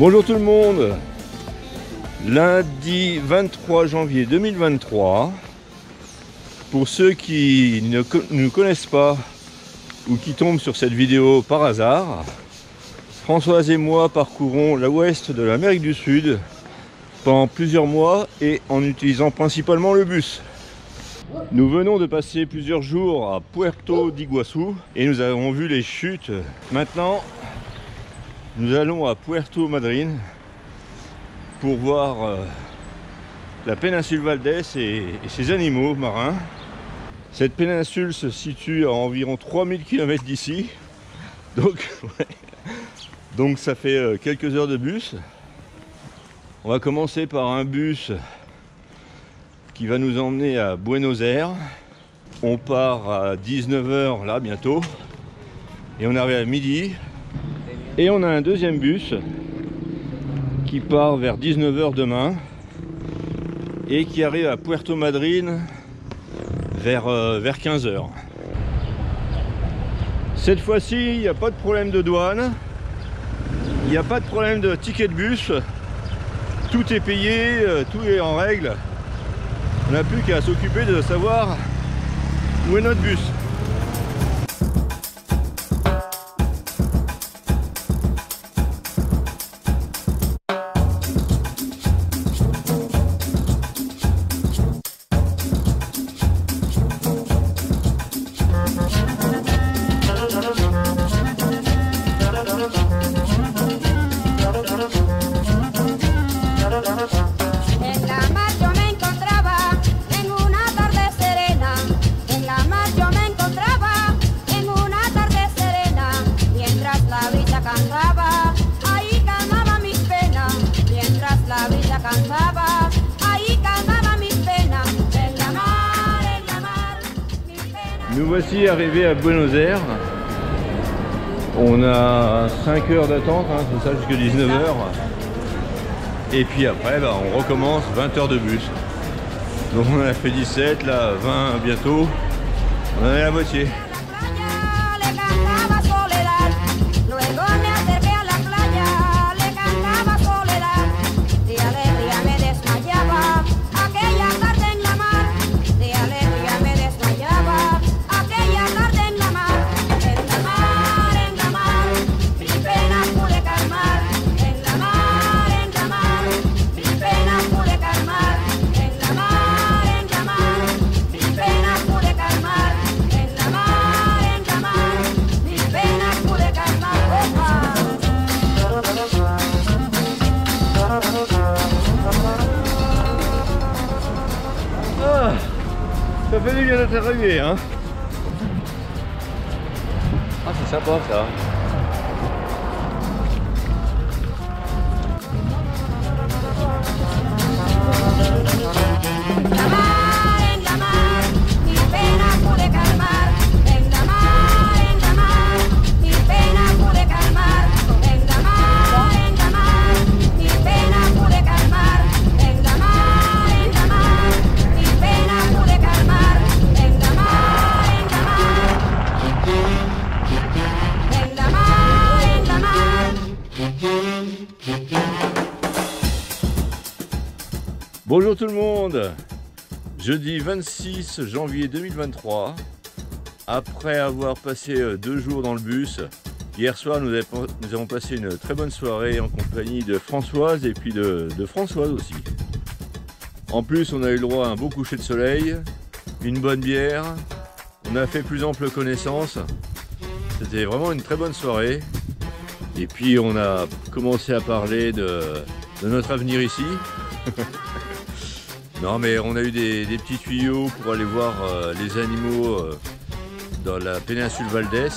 Bonjour tout le monde. Lundi 23 janvier 2023. Pour ceux qui ne nous connaissent pas ou qui tombent sur cette vidéo par hasard, Françoise et moi parcourons l'ouest de l'Amérique du Sud pendant plusieurs mois et en utilisant principalement le bus. Nous venons de passer plusieurs jours à Puerto d'Iguaçu et nous avons vu les chutes. Maintenant, nous allons à Puerto Madryn pour voir la péninsule Valdés et ses animaux marins. Cette péninsule se situe à environ 3000 km d'ici, donc ça fait quelques heures de bus. On va commencer par un bus qui va nous emmener à Buenos Aires. On part à 19 h là bientôt et on arrive à midi. Et on a un deuxième bus qui part vers 19 h demain et qui arrive à Puerto Madryn vers 15 h. Cette fois-ci, il n'y a pas de problème de douane, il n'y a pas de problème de ticket de bus, tout est payé, tout est en règle. On n'a plus qu'à s'occuper de savoir où est notre bus. Nous voici arrivés à Buenos Aires. On a 5 heures d'attente, hein, c'est ça, jusqu'à 19 h. Et puis après, on recommence 20 heures de bus. Donc on en a fait 17, là 20 bientôt. On en est à la moitié. Ça fait du bien d'être arrivé, hein. Ah, c'est sympa ça. Bonjour tout le monde. Jeudi 26 janvier 2023. Après avoir passé 2 jours dans le bus, hier soir nous avons passé une très bonne soirée en compagnie de Françoise et puis de Françoise aussi. En plus, on a eu le droit à un beau coucher de soleil, une bonne bière, on a fait plus ample connaissance. C'était vraiment une très bonne soirée. Et puis on a commencé à parler de notre avenir ici. Non, mais on a eu des petits tuyaux pour aller voir les animaux dans la péninsule Valdés.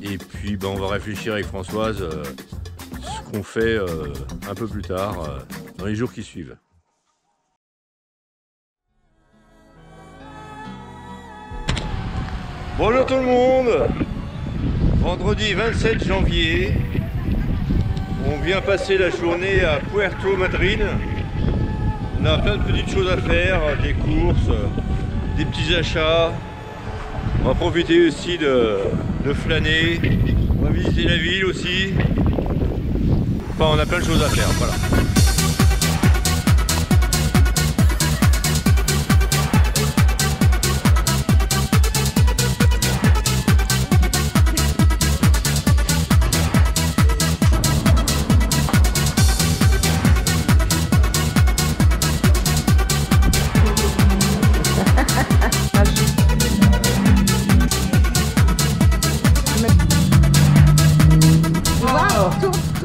Et puis on va réfléchir avec Françoise ce qu'on fait un peu plus tard, dans les jours qui suivent. Bonjour tout le monde. Vendredi 27 janvier, on vient passer la journée à Puerto Madryn. On a plein de petites choses à faire, des courses, des petits achats. On va profiter aussi de flâner. On va visiter la ville aussi. Enfin, on a plein de choses à faire, voilà.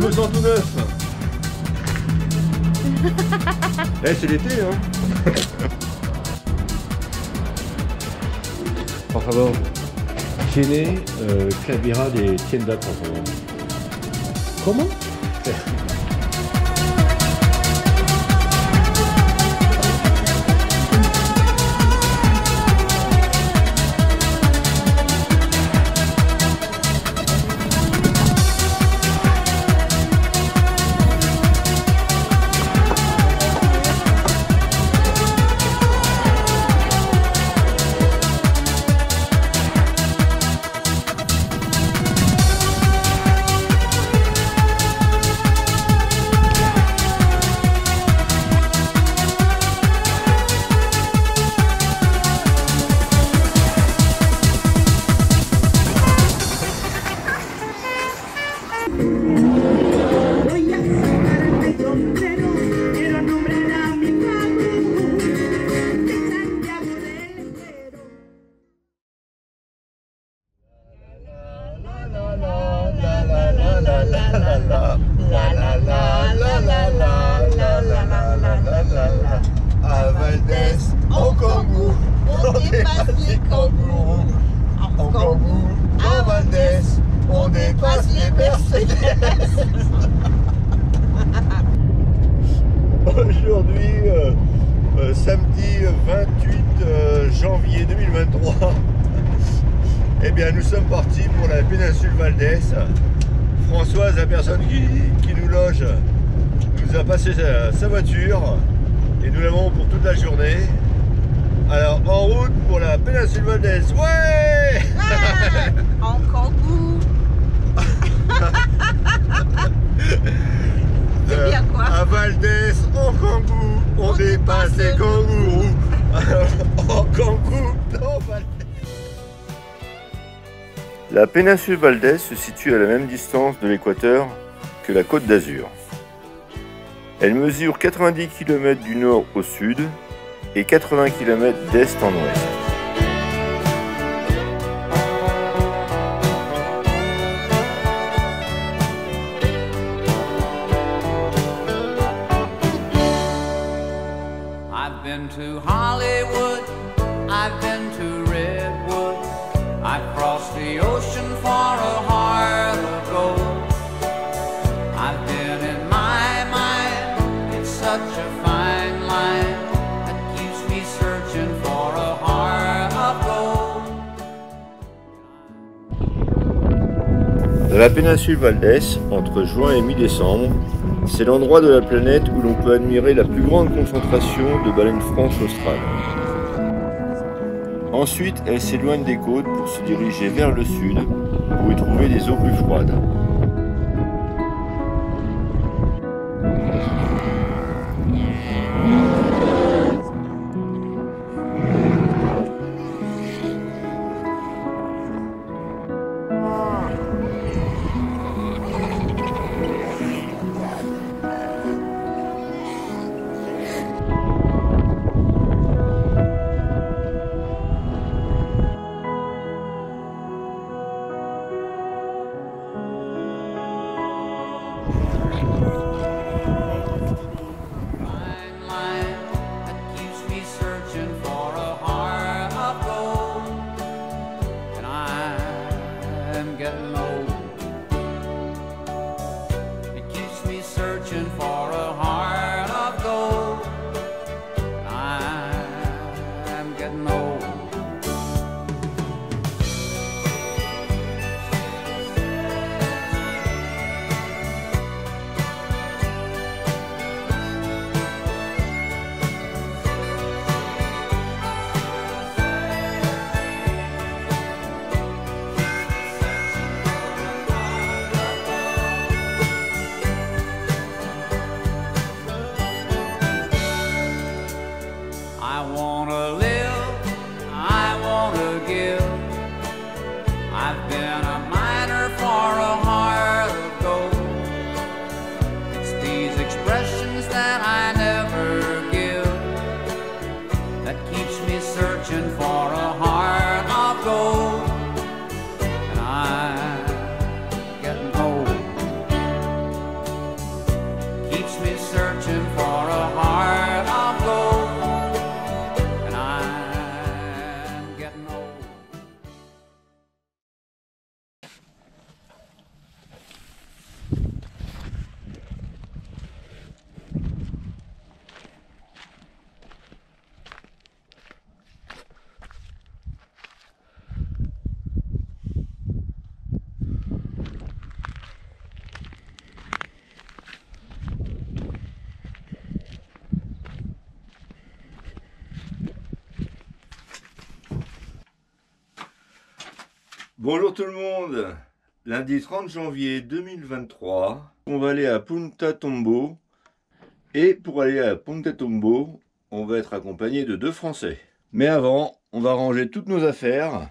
Je me sens tout neuf. Eh, c'est l'été, hein. Por favor, tiene clavija de tienda, por favor. ¿Cómo? À Valdès, en Kangoo, on dépasse les kangourous. En Kangoo, à Valdès, on dépasse les Mercedes. Aujourd'hui, samedi 28 janvier 2023, eh bien nous sommes partis pour la péninsule Valdès. Françoise, la personne qui nous loge, nous a passé sa voiture et nous l'avons pour toute la journée. Alors en route pour la péninsule Valdès. Ouais, en Kangoo. C'est bien quoi? À Valdès, en Kangoo, on dépasse les kangourous. En Kangoo, non, Valdès. La péninsule Valdès se situe à la même distance de l'équateur que la Côte d'Azur. Elle mesure 90 km du nord au sud et 80 km d'est en ouest. I've been to Hollywood, I've been to Redwood, I've crossed the ocean for a heart of gold. I've been in my mind, it's such a fine line that keeps me searching for a heart of gold. La péninsule Valdès, entre juin et mi-décembre, c'est l'endroit de la planète où l'on peut admirer la plus grande concentration de baleines franches australes. Ensuite, elle s'éloigne des côtes pour se diriger vers le sud pour y trouver des eaux plus froides. Bonjour tout le monde. Lundi 30 janvier 2023, on va aller à Punta Tombo. Et pour aller à Punta Tombo, on va être accompagné de 2 Français. Mais avant, on va ranger toutes nos affaires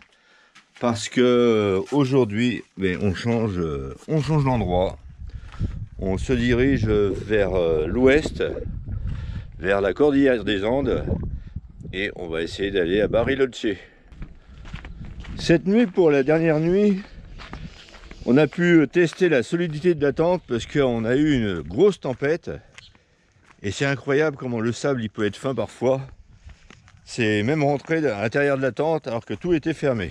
parce que aujourd'hui, on change d'endroit. On se dirige vers l'ouest, vers la cordillère des Andes, et on va essayer d'aller à Bariloche. Cette nuit, pour la dernière nuit, on a pu tester la solidité de la tente parce qu'on a eu une grosse tempête. Et c'est incroyable comment le sable il peut être fin parfois. C'est même rentré à l'intérieur de la tente alors que tout était fermé.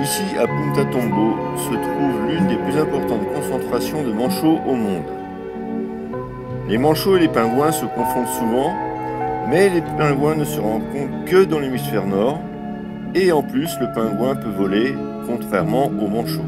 Ici, à Punta Tombo, se trouve l'une des plus importantes concentrations de manchots au monde. Les manchots et les pingouins se confondent souvent, mais les pingouins ne se rencontrent que dans l'hémisphère nord, et en plus, le pingouin peut voler, contrairement aux manchots.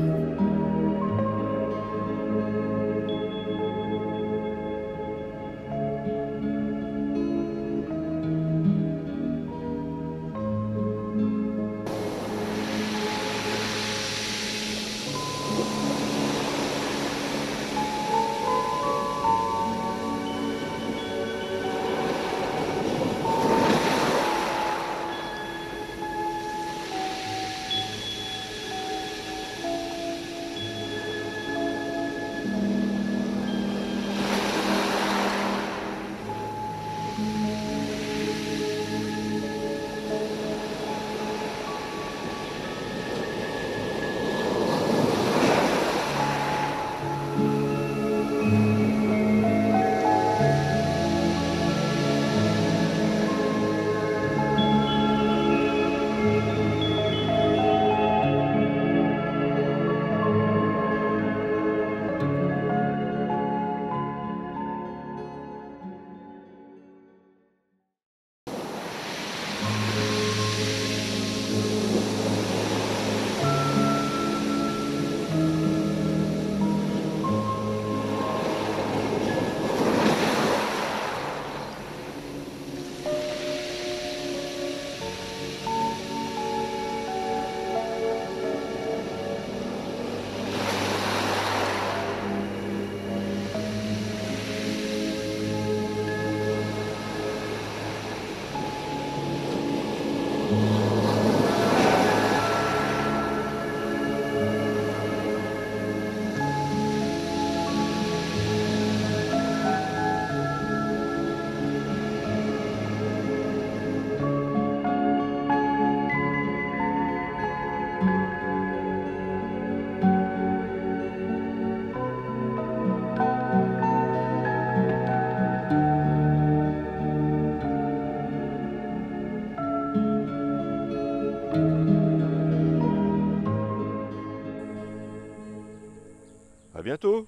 À bientôt!